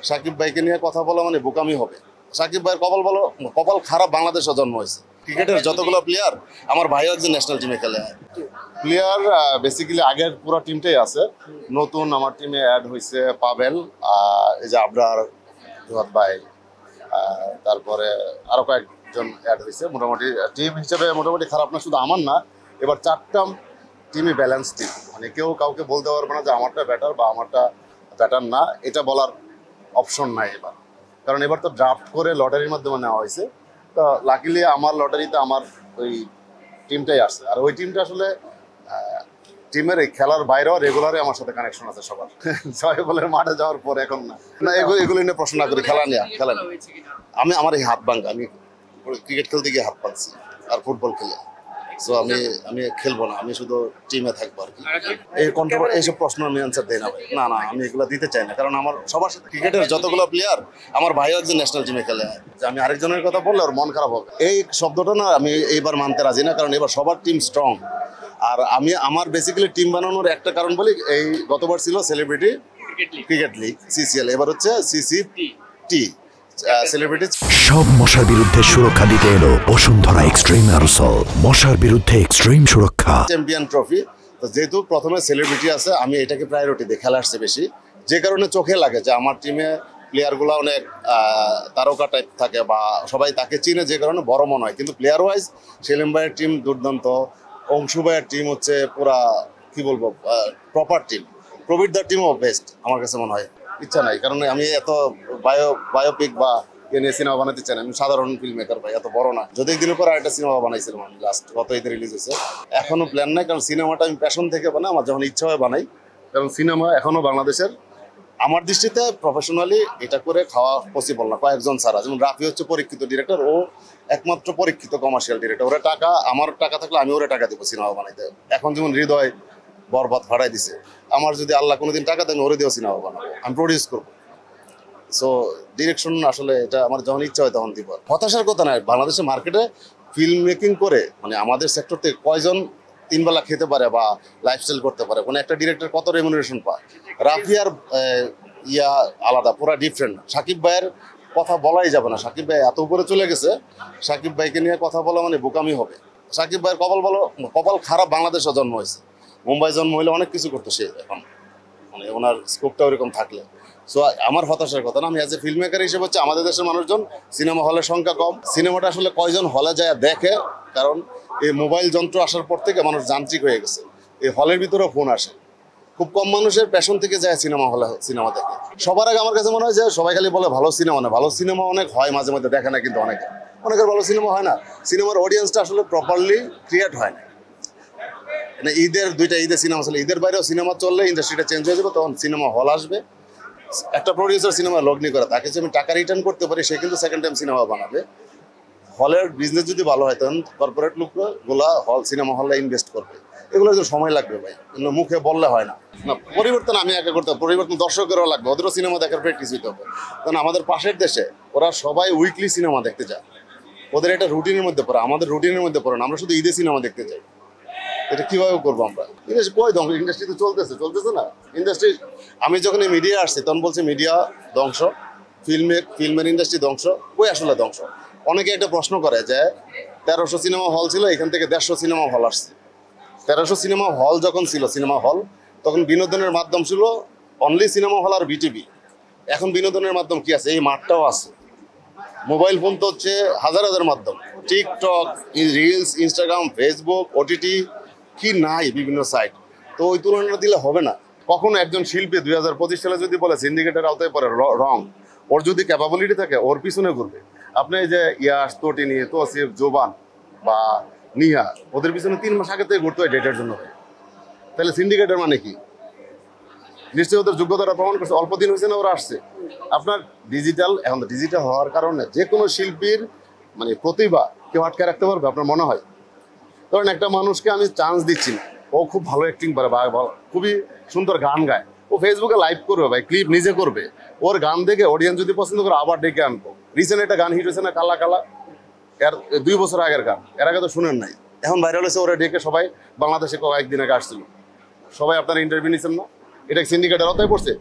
সাকিব ভাইকে নিয়ে কথা বলা মানে বোকামি হবে। সাকিব ভাইয়ের কপাল খারাপ, বাংলাদেশে জন্ম হয়েছে। ক্রিকেটের যতগুলো প্লেয়ার, আমার ভাইও একজন ন্যাশনাল টিমে খেলে। প্লেয়ার বেসিক্যালি আগের পুরো টিমটাই আছে, নতুন আমার টিমে অ্যাড হয়েছে পাবেল, এই যে আবরার ভাই, তারপরে আরো কয়েকজন অ্যাড হয়েছে। মোটামুটি টিম হিসেবে মোটামুটি খারাপ না, শুধু আমার না, এবার 4টা টিমই ব্যালেন্স টিম। মানে কেউ কাউকে বলতে পারবে না যে আমারটা ব্যাটার বা আমারটা ব্যাটার না, এটা বলার অপশন নাই এবার। কারণ এবার তো ড্রাফট করে লটারির মাধ্যমে নেওয়া হয়েছে। তো লাকিলি আমার লটারিতে আমার ওই টিমটাই আসছে। আর ওই টিমটা আসলে টিমের এই খেলার বাইরেও রেগুলারই আমার সাথে কানেকশন আছে সবার। 6 বলের মাঠে যাওয়ার পর এখন না, এগুলো নিয়ে প্রশ্ন না করি, খেলা নিয়ে। আমার এই হাত ভাঙা, আমি ক্রিকেট খেলতে গিয়ে হাত পাচ্ছি আর ফুটবল খেলে। সো আমি খেলবো না, আমি শুধু টিমে থাকবো আর কি। এইসব প্রশ্ন আমি অ্যান্সার দিই না ভাই, না আমি এগুলো দিতে চাই না। কারণ আমার সবার সাথে ক্রিকেটের যতগুলো প্লেয়ার, আমার ভাইও একজন ন্যাশনাল টিমে খেলে। যে আমি আরেকজনের কথা বললে ওর মন খারাপ হবে, এই শব্দটা না আমি এইবার মানতে রাজি না। কারণ এবার সবার টিম স্ট্রং। আর আমার বেসিক্যালি টিম বানানোর একটা কারণ বলি, এই গতবার ছিল সেলিব্রিটি ক্রিকেট লিগ CCL, এবার হচ্ছে CCT সেলিব্রিটি। সব মশার বিরুদ্ধে সুরক্ষা দিতে এলো বসুন্ধরা এক্সট্রিম অ্যারোসল, মশার বিরুদ্ধে এক্সট্রিম সুরক্ষা। চ্যাম্পিয়ন ট্রফি, তো যেহেতু প্রথমে সেলিব্রিটি আছে, আমি এটাকে প্রায়োরিটি দিই, খেলা আসছে বেশি, যে কারণে চোখে লাগে যে আমার টিমে প্লেয়ারগুলো অনেক তারকা টাইপ থাকে বা সবাই তাকে চিনে, যে কারণে বড় মনে হয়। কিন্তু প্লেয়ার ওয়াইজ সেলিম ভাইয়ের টিম দুর্দান্ত, অংশু ভাইয়ের টিম হচ্ছে পুরা কি বলবো প্রপার টিম, প্রবীরদার টিমও বেস্ট আমার কাছে মনে হয়। ইচ্ছা নাই, কারণ আমি এত বায়োপিক বা নিয়ে সিনেমা বানাতে চাই না। আমি সাধারণ ফিল্ম মেকার ভাই, এত বড় না। যদি একদিনের পর একটা সিনেমা বানাইছিলাম আমি, লাস্ট গত ঈদে রিলিজ হয়েছে। এখনো প্ল্যান নাই, কারণ সিনেমাটা আমি প্যাশন থেকে বানাই, আমার যখন ইচ্ছা হয় বানাই। কারণ সিনেমা এখনো বাংলাদেশের আমার দৃষ্টিতে প্রফেশনালি এটা করে খাওয়া পসিবল না কয়েকজন ছাড়া। যেমন রাফি হচ্ছে পরীক্ষিত ডিরেক্টর, ও একমাত্র পরীক্ষিত কমার্শিয়াল ডিরেক্টর। ওরা টাকা, আমার টাকা থাকলে আমি ওরা টাকা দিব সিনেমা বানাইতে। এখন যেমন হৃদয় বরবাদ ভাড়াই দিছে, আমার যদি আল্লাহ কোনোদিন টাকা দেন ওরে দিয়েও সিনেমা বানাবো, আমি প্রডিউস করবো। সো ডিরেকশন আসলে এটা আমার যখন ইচ্ছা হয় তখন দিব। হতাশার কথা নয়, বাংলাদেশের মার্কেটে ফিল্ম মেকিং করে মানে আমাদের সেক্টর থেকে কয়জন 3 বেলা খেতে পারে বা লাইফস্টাইল করতে পারে, কোনো একটা ডিরেক্টর কত রেমুনারেশন পায়। রাফি আর আলাদা, পুরো ডিফারেন্ট। সাকিব ভাইয়ের কথা বলাই যাবে না, সাকিব ভাই এত উপরে চলে গেছে, সাকিব ভাইকে নিয়ে কথা বলা মানে বোকামি হবে। সাকিব ভাইয়ের কপাল খারাপ, বাংলাদেশে জন্ম হয়েছে। মুম্বাই জন্ম হইলে অনেক কিছু করতো সে, এখন মানে ওনার স্কোপটা ওরকম থাকলে। সো আমার হতাশার কথা না, আমি অ্যাজ এ ফিল্ম মেকার হিসেবে হচ্ছে আমাদের দেশের মানুষজন, সিনেমা হলের সংখ্যা কম। সিনেমাটা আসলে কয়জন হলে যায় দেখে, কারণ এই মোবাইল যন্ত্র আসার পর থেকে মানুষ যান্ত্রিক হয়ে গেছে। এই হলের ভিতরেও ফোন আসে, খুব কম মানুষের প্যাশন থেকে যায় সিনেমা হলে সিনেমা দেখে। সবার আগে আমার কাছে মনে হয় যে সবাই খালি বলে ভালো সিনেমা না, ভালো সিনেমা অনেক হয় মাঝে মধ্যে, দেখে না কিন্তু অনেকের ভালো সিনেমা হয় না। সিনেমার অডিয়েন্সটা আসলে প্রপারলি ক্রিয়েট হয় না। মানে দুইটা ঈদের সিনেমা চলে, ঈদের বাইরেও সিনেমা চললে ইন্ডাস্ট্রিটা চেঞ্জ হয়ে যাবে, তখন সিনেমা হল আসবে। একটা প্রডিউসার সিনেমা লগ্নি করে, তাকে যদি আমি টাকা রিটার্ন করতে পারি, সে কিন্তু সেকেন্ড টাইম সিনেমা বানাবে। হলের বিজনেস যদি ভালো হয়, তখন কর্পোরেট লোকগুলা সিনেমা হলে ইনভেস্ট করবে। এগুলো একটু সময় লাগবে ভাই, মুখে বললে হয় না। পরিবর্তন আমি একা করতে হবে, পরিবর্তন দর্শকেরও লাগবে, ওদেরও সিনেমা দেখার প্র্যাকটিস হইতে হবে। কারণ আমাদের পাশের দেশে ওরা সবাই উইকলি সিনেমা দেখতে যায়, ওদের এটা রুটিনের মধ্যে পড়ে, আমাদের রুটিনের মধ্যে পড়ে না। আমরা শুধু ঈদে সিনেমা দেখতে যাই, এটা কিভাবে করবো আমরা? ইন্ডাস্ট্রি তো চলতেছে না ইন্ডাস্ট্রি। আমি যখন এই মিডিয়া আসছি তখন বলছি মিডিয়া ধ্বংস, ফিল্মের ইন্ডাস্ট্রি ধ্বংস। কই আসলে ধ্বংস? অনেকে একটা প্রশ্ন করে যে 1300 সিনেমা হল ছিল, এখান থেকে 150 সিনেমা হল আসছে। 1300 সিনেমা হল যখন ছিল, সিনেমা হল তখন বিনোদনের মাধ্যম ছিল অনলি সিনেমা হল আর বিটিভি। এখন বিনোদনের মাধ্যম কি আছে? এই মাঠটাও আছে। মোবাইল ফোন তো হচ্ছে হাজার মাধ্যম, TikTok, reels, Instagram, Facebook, OTT, কি নাই বিভিন্ন সাইট। তো ওই তুলনাটা দিলে হবে না। কখনো একজন শিল্পী 2025 সালে যদি বলে সিন্ডিকেটের আওতায় পড়ে, রং। ওর যদি ক্যাপাবিলিটি থাকে ওর পিছনে ঘুরবে। আপনি যে ইয়াস, তটিনী, তসিফ, জোবান বা নিহা, ওদের পিছনে 3 মাস আগে থেকে ঘুরতে হয় ডেটের জন্য। তাহলে সিন্ডিকেটের মানে কি? নিশ্চয়ই ওদের যোগ্যতাটা প্রমাণ করছে, অল্প দিন হয়েছে না ওরা আসছে। আপনার এখন ডিজিটাল হওয়ার কারণে যে কোনো শিল্পীর মানে প্রতিভা কেউ আটকে রাখতে পারবে আপনার মনে হয়? ধরেন একটা মানুষকে আমি চান্স দিচ্ছি না, ও খুব ভালো অ্যাক্টিং করে বা খুবই সুন্দর গান গায়, ও ফেসবুকে লাইভ করবে ভাই, ক্লিপ নিজে করবে, ওর গান দেখে অডিয়েন্স যদি পছন্দ করে আবার ডেকে আনবো। রিসেন্ট একটা গান হিট হয়েছে না, কালা কালা, এর 2 বছর আগের গান, এর আগে তো শুনেন নাই, এখন ভাইরাল হয়েছে। ওরা ডেকে সবাই বাংলাদেশে কয়েকদিন আগে আসছিল, সবাই আপনারা ইন্টারভিউ নিচ্ছেন না? এটা সিন্ডিকেটের আওতায় পড়ছে?